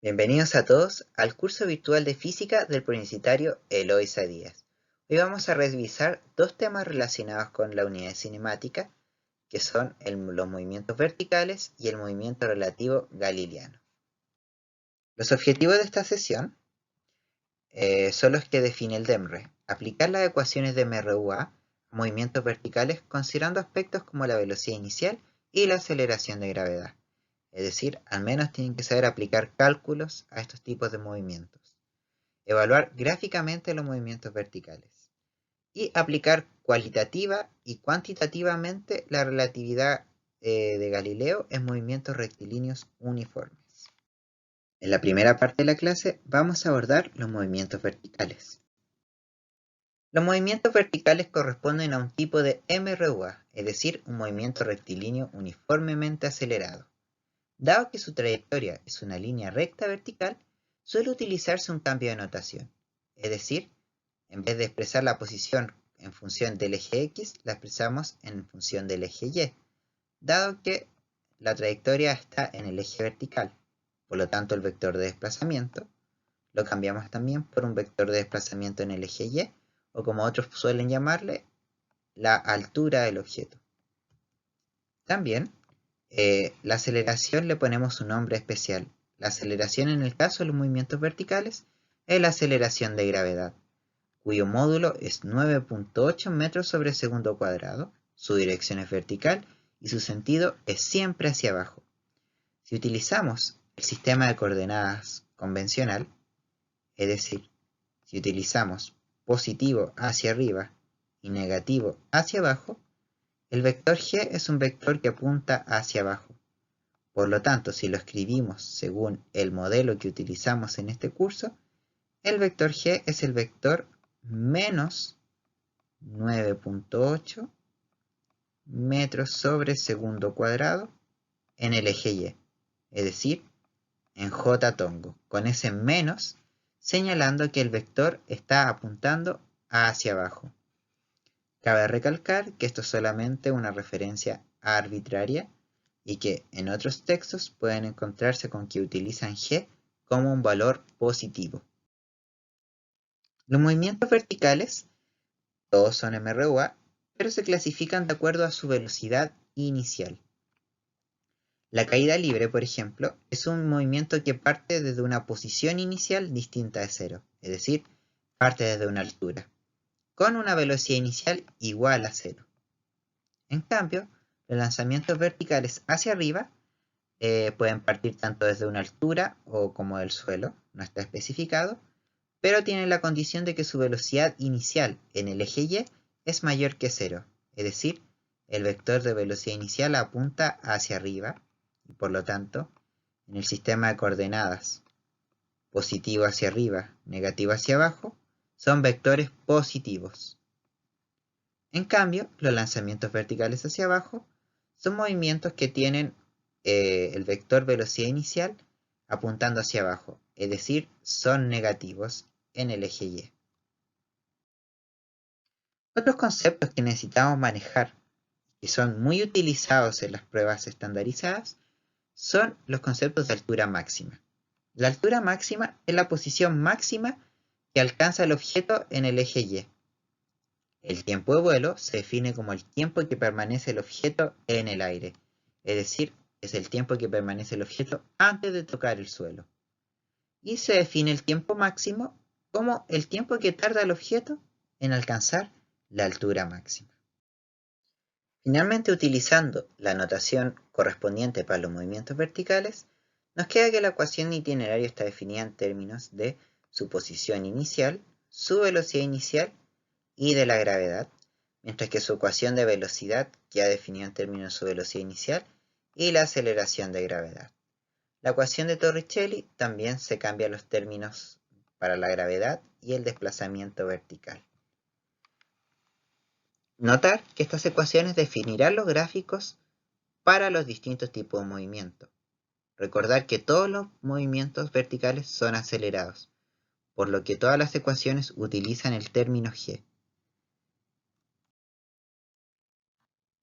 Bienvenidos a todos al curso virtual de física del Universitario Eloisa Díaz. Hoy vamos a revisar dos temas relacionados con la unidad cinemática, que son los movimientos verticales y el movimiento relativo galileano. Los objetivos de esta sesión son los que define el DEMRE: aplicar las ecuaciones de MRU a movimientos verticales considerando aspectos como la velocidad inicial y la aceleración de gravedad. Es decir, al menos tienen que saber aplicar cálculos a estos tipos de movimientos. Evaluar gráficamente los movimientos verticales. Y aplicar cualitativa y cuantitativamente la relatividad de Galileo en movimientos rectilíneos uniformes. En la primera parte de la clase vamos a abordar los movimientos verticales. Los movimientos verticales corresponden a un tipo de MRUA, es decir, un movimiento rectilíneo uniformemente acelerado. Dado que su trayectoria es una línea recta vertical, suele utilizarse un cambio de notación, es decir, en vez de expresar la posición en función del eje X, la expresamos en función del eje Y, dado que la trayectoria está en el eje vertical. Por lo tanto, el vector de desplazamiento lo cambiamos también por un vector de desplazamiento en el eje Y, o como otros suelen llamarle, la altura del objeto. También, la aceleración le ponemos un nombre especial. La aceleración en el caso de los movimientos verticales es la aceleración de gravedad, cuyo módulo es 9.8 metros sobre segundo cuadrado, su dirección es vertical y su sentido es siempre hacia abajo. Si utilizamos el sistema de coordenadas convencional, es decir, si utilizamos positivo hacia arriba y negativo hacia abajo, el vector g es un vector que apunta hacia abajo. Por lo tanto, si lo escribimos según el modelo que utilizamos en este curso, el vector g es el vector menos 9.8 metros sobre segundo cuadrado en el eje Y, es decir, en J tongo, con ese menos señalando que el vector está apuntando hacia abajo. Cabe recalcar que esto es solamente una referencia arbitraria y que en otros textos pueden encontrarse con que utilizan g como un valor positivo. Los movimientos verticales, todos son MRUA, pero se clasifican de acuerdo a su velocidad inicial. La caída libre, por ejemplo, es un movimiento que parte desde una posición inicial distinta de cero, es decir, parte desde una altura, con una velocidad inicial igual a cero. En cambio, los lanzamientos verticales hacia arriba pueden partir tanto desde una altura o como del suelo, no está especificado, pero tienen la condición de que su velocidad inicial en el eje Y es mayor que cero, es decir, el vector de velocidad inicial apunta hacia arriba y por lo tanto, en el sistema de coordenadas positivo hacia arriba, negativo hacia abajo, son vectores positivos. En cambio, los lanzamientos verticales hacia abajo son movimientos que tienen el vector velocidad inicial apuntando hacia abajo, es decir, son negativos en el eje Y. Otros conceptos que necesitamos manejar, que son muy utilizados en las pruebas estandarizadas, son los conceptos de altura máxima. La altura máxima es la posición máxima que alcanza el objeto en el eje Y. El tiempo de vuelo se define como el tiempo que permanece el objeto en el aire, es decir, es el tiempo que permanece el objeto antes de tocar el suelo. Y se define el tiempo máximo como el tiempo que tarda el objeto en alcanzar la altura máxima. Finalmente, utilizando la notación correspondiente para los movimientos verticales, nos queda que la ecuación de itinerario está definida en términos de su posición inicial, su velocidad inicial y de la gravedad, mientras que su ecuación de velocidad queda definida en términos de su velocidad inicial y la aceleración de gravedad. La ecuación de Torricelli también se cambia los términos para la gravedad y el desplazamiento vertical. Notar que estas ecuaciones definirán los gráficos para los distintos tipos de movimiento. Recordar que todos los movimientos verticales son acelerados, por lo que todas las ecuaciones utilizan el término g.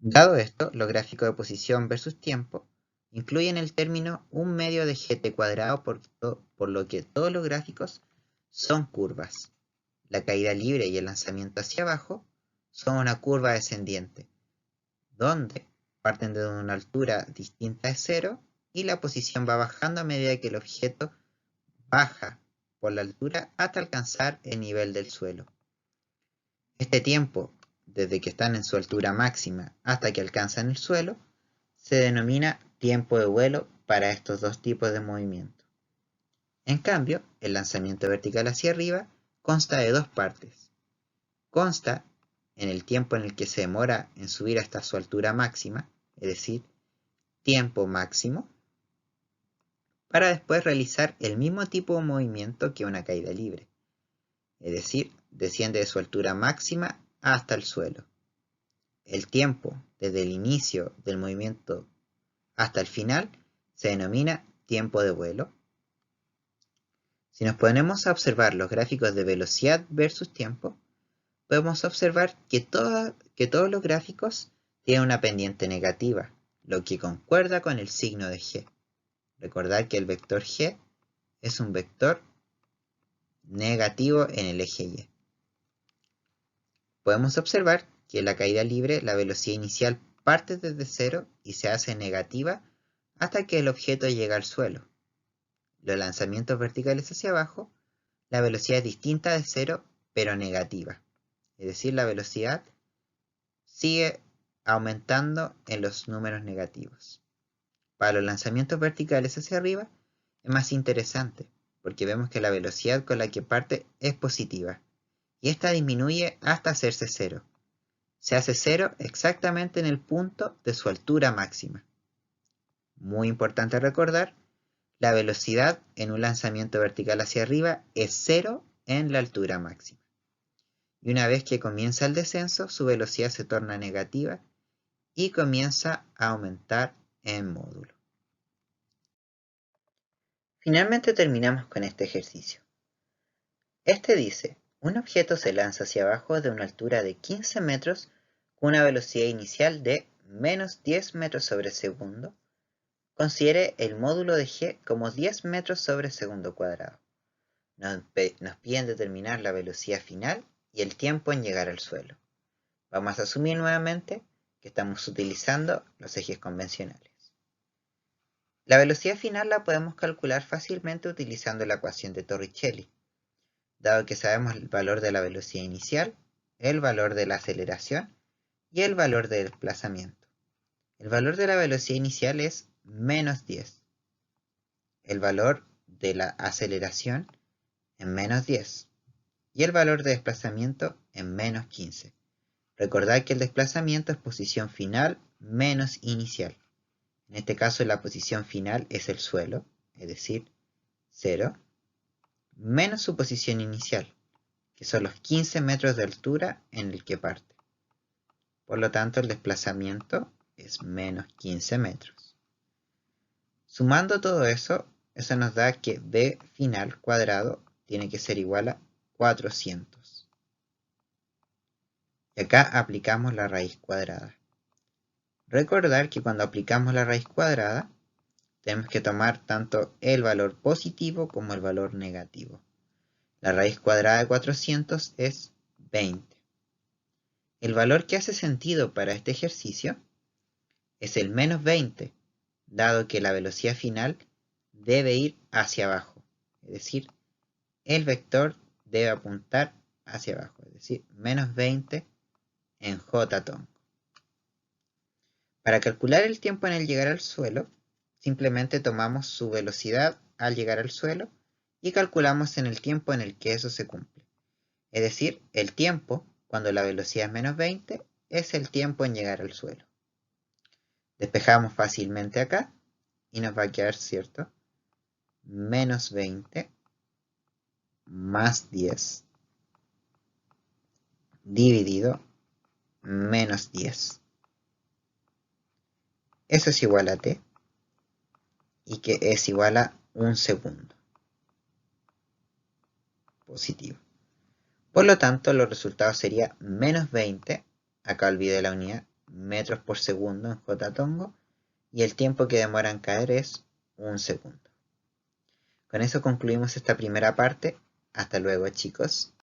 Dado esto, los gráficos de posición versus tiempo incluyen el término 1/2 de gt cuadrado, por lo que todos los gráficos son curvas. La caída libre y el lanzamiento hacia abajo son una curva descendiente, donde parten de una altura distinta de cero y la posición va bajando a medida que el objeto baja por la altura hasta alcanzar el nivel del suelo. Este tiempo, desde que están en su altura máxima hasta que alcanzan el suelo, se denomina tiempo de vuelo para estos dos tipos de movimiento. En cambio, el lanzamiento vertical hacia arriba consta de dos partes. Consta en el tiempo en el que se demora en subir hasta su altura máxima, es decir, tiempo máximo, para después realizar el mismo tipo de movimiento que una caída libre, es decir, desciende de su altura máxima hasta el suelo. El tiempo desde el inicio del movimiento hasta el final se denomina tiempo de vuelo. Si nos ponemos a observar los gráficos de velocidad versus tiempo, podemos observar que todos los gráficos tienen una pendiente negativa, lo que concuerda con el signo de g. Recordad que el vector g es un vector negativo en el eje y. Podemos observar que en la caída libre la velocidad inicial parte desde cero y se hace negativa hasta que el objeto llega al suelo. Los lanzamientos verticales hacia abajo, la velocidad es distinta de cero, pero negativa. Es decir, la velocidad sigue aumentando en los números negativos. Para los lanzamientos verticales hacia arriba es más interesante, porque vemos que la velocidad con la que parte es positiva, y esta disminuye hasta hacerse cero. Se hace cero exactamente en el punto de su altura máxima. Muy importante recordar, la velocidad en un lanzamiento vertical hacia arriba es cero en la altura máxima. Y una vez que comienza el descenso, su velocidad se torna negativa y comienza a aumentar en módulo. Finalmente terminamos con este ejercicio. Este dice, un objeto se lanza hacia abajo de una altura de 15 metros con una velocidad inicial de menos 10 metros sobre segundo. Considere el módulo de g como 10 metros sobre segundo cuadrado. Nos piden determinar la velocidad final y el tiempo en llegar al suelo. Vamos a asumir nuevamente que estamos utilizando los ejes convencionales. La velocidad final la podemos calcular fácilmente utilizando la ecuación de Torricelli, dado que sabemos el valor de la velocidad inicial, el valor de la aceleración y el valor del desplazamiento. El valor de la velocidad inicial es menos 10. El valor de la aceleración en menos 10. Y el valor de desplazamiento en menos 15. Recordad que el desplazamiento es posición final menos inicial. En este caso la posición final es el suelo, es decir, 0, menos su posición inicial, que son los 15 metros de altura en el que parte. Por lo tanto, el desplazamiento es menos 15 metros. Sumando todo eso nos da que b final cuadrado tiene que ser igual a 400. Y acá aplicamos la raíz cuadrada. Recordar que cuando aplicamos la raíz cuadrada, tenemos que tomar tanto el valor positivo como el valor negativo. La raíz cuadrada de 400 es 20. El valor que hace sentido para este ejercicio es el menos 20, dado que la velocidad final debe ir hacia abajo. Es decir, el vector debe apuntar hacia abajo. Es decir, menos 20 en j tongo. Para calcular el tiempo en el llegar al suelo, simplemente tomamos su velocidad al llegar al suelo y calculamos en el tiempo en el que eso se cumple. Es decir, el tiempo, cuando la velocidad es menos 20, es el tiempo en llegar al suelo. Despejamos fácilmente acá y nos va a quedar, ¿cierto? Menos 20 más 10 dividido menos 10. Eso es igual a t y que es igual a 1 segundo. Positivo. Por lo tanto, los resultados serían menos 20, acá olvidé la unidad, metros por segundo en j tongo, y el tiempo que demora en caer es 1 segundo. Con eso concluimos esta primera parte. Hasta luego, chicos.